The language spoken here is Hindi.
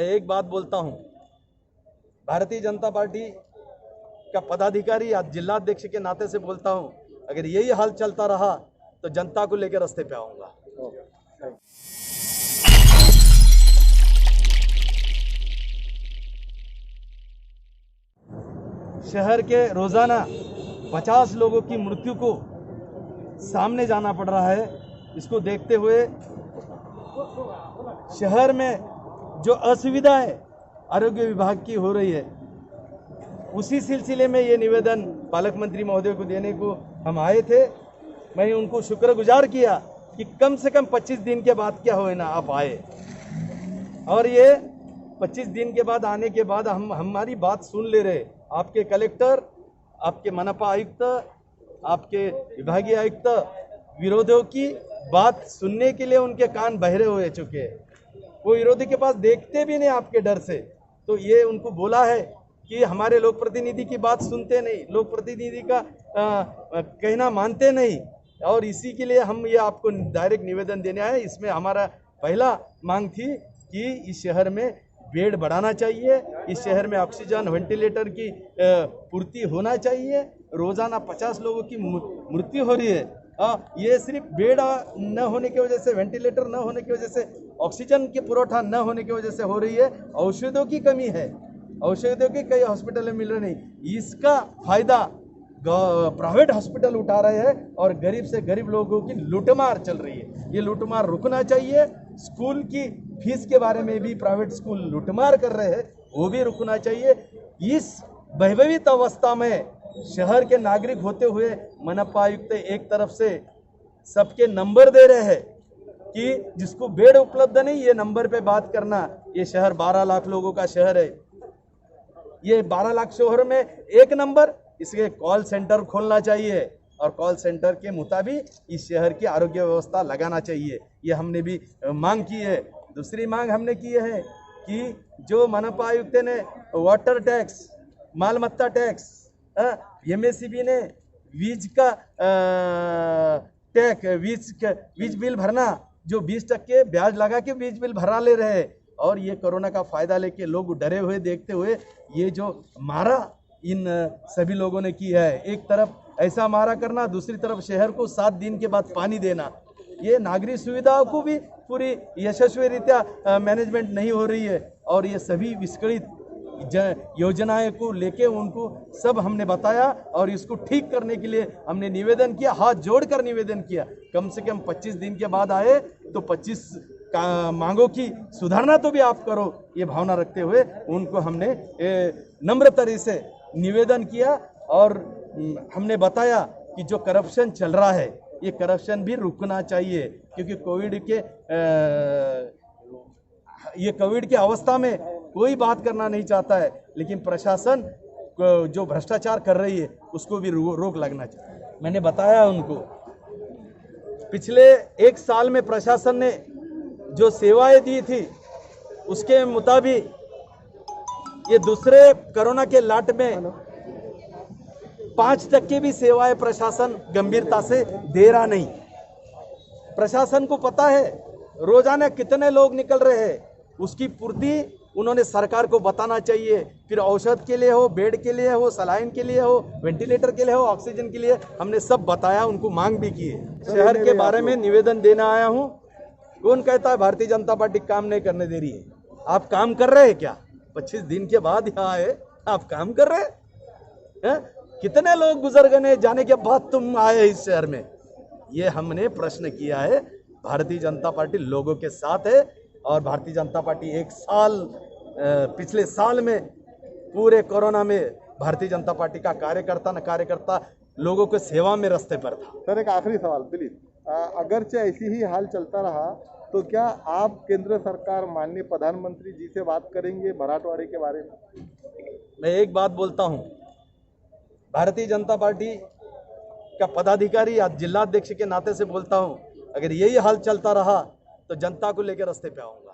मैं एक बात बोलता हूं, भारतीय जनता पार्टी का पदाधिकारी या जिलाध्यक्ष के नाते से बोलता हूं, अगर यही हाल चलता रहा तो जनता को लेकर रास्ते पे आऊंगा। शहर के रोजाना 50 लोगों की मृत्यु को सामने जाना पड़ रहा है। इसको देखते हुए शहर में जो असुविधा है आरोग्य विभाग की हो रही है, उसी सिलसिले में ये निवेदन पालक मंत्री महोदय को देने को हम आए थे। मैं उनको शुक्रगुजार किया कि कम से कम 25 दिन के बाद क्या हो ना आप आए, और ये 25 दिन के बाद आने के बाद हम हमारी बात सुन ले रहे। आपके कलेक्टर, आपके मनपा आयुक्त, आपके विभागीय आयुक्त विरोधियों की बात सुनने के लिए उनके कान बहरे हुए चुके हैं। वो विरोधी के पास देखते भी नहीं आपके डर से। तो ये उनको बोला है कि हमारे लोक प्रतिनिधि की बात सुनते नहीं, लोक प्रतिनिधि का कहना मानते नहीं, और इसी के लिए हम ये आपको डायरेक्ट निवेदन देने आए। इसमें हमारा पहला मांग थी कि इस शहर में बेड बढ़ाना चाहिए, इस शहर में ऑक्सीजन वेंटिलेटर की पूर्ति होना चाहिए। रोजाना 50 लोगों की मृत्यु हो रही है। ये सिर्फ बेड न होने की वजह से, वेंटिलेटर न होने की वजह से, ऑक्सीजन की पुरवठा न होने की वजह से हो रही है। औषधियों की कमी है, औषधियों की कई हॉस्पिटल में मिल रही नहीं। इसका फायदा प्राइवेट हॉस्पिटल उठा रहे हैं और गरीब से गरीब लोगों की लूटमार चल रही है। ये लूटमार रुकना चाहिए। स्कूल की फीस के बारे में भी प्राइवेट स्कूल लूटमार कर रहे हैं, वो भी रुकना चाहिए। इस भयभीत अवस्था में शहर के नागरिक होते हुए मनपा आयुक्त एक तरफ से सबके नंबर दे रहे हैं कि जिसको बेड उपलब्ध नहीं, ये नंबर पे बात करना। ये शहर 12 लाख लोगों का शहर है। ये 12 लाख शहर में एक नंबर, इसके कॉल सेंटर खोलना चाहिए और कॉल सेंटर के मुताबिक इस शहर की आरोग्य व्यवस्था लगाना चाहिए। ये हमने भी मांग की है। दूसरी मांग हमने की है कि जो मनपा आयुक्त ने वाटर टैक्स, मालमत्ता टैक्स, एमएससीबी ने वीज का टैक्स, वीज बिल भरना, जो 20% ब्याज लगा के वीज बिल भरा ले रहे हैं, और ये कोरोना का फायदा लेके लोग डरे हुए देखते हुए ये जो मारा इन सभी लोगों ने की है। एक तरफ ऐसा मारा करना, दूसरी तरफ शहर को 7 दिन के बाद पानी देना। ये नागरिक सुविधाओं को भी पूरी यशस्वी रीत्या मैनेजमेंट नहीं हो रही है, और ये सभी विस्कळित योजनाएं को लेके उनको सब हमने बताया, और इसको ठीक करने के लिए हमने निवेदन किया, हाथ जोड़कर निवेदन किया। कम से कम 25 दिन के बाद आए तो 25 मांगों की सुधारना तो भी आप करो, ये भावना रखते हुए उनको हमने नम्र तरीके से निवेदन किया। और हमने बताया कि जो करप्शन चल रहा है, ये करप्शन भी रुकना चाहिए, क्योंकि कोविड के अवस्था में कोई बात करना नहीं चाहता है, लेकिन प्रशासन जो भ्रष्टाचार कर रही है उसको भी रोक लगना चाहिए। मैंने बताया उनको, पिछले 1 साल में प्रशासन ने जो सेवाएं दी थी उसके मुताबिक ये दूसरे कोरोना के लाट में 5% भी सेवाएं प्रशासन गंभीरता से दे रहा नहीं। प्रशासन को पता है रोजाना कितने लोग निकल रहे हैं, उसकी पूर्ति उन्होंने सरकार को बताना चाहिए। फिर औषध के लिए हो, बेड के लिए हो, सलाइन के लिए हो, वेंटिलेटर के लिए हो, ऑक्सीजन के लिए, हमने सब बताया, उनको मांग भी की है। शहर के बारे में निवेदन देना आया हूं। कौन कहता है भारतीय जनता पार्टी काम नहीं करने दे रही है? आप काम कर रहे हैं क्या? 25 दिन के बाद यहाँ आए, आप काम कर रहे हैं? कितने लोग गुजर गए जाने के बाद तुम आए इस शहर में? ये हमने प्रश्न किया है। भारतीय जनता पार्टी लोगों के साथ है, और भारतीय जनता पार्टी 1 साल पिछले साल में पूरे कोरोना में भारतीय जनता पार्टी का कार्यकर्ता लोगों के सेवा में रास्ते पर था। सर, एक आखिरी सवाल प्लीज, अगरचे ऐसी ही हाल चलता रहा तो क्या आप केंद्र सरकार माननीय प्रधानमंत्री जी से बात करेंगे मराठवाड़े के बारे में? मैं एक बात बोलता हूं, भारतीय जनता पार्टी का पदाधिकारी या जिलाध्यक्ष के नाते से बोलता हूं, अगर यही हाल चलता रहा तो जनता को लेकर रास्ते पे आऊंगा।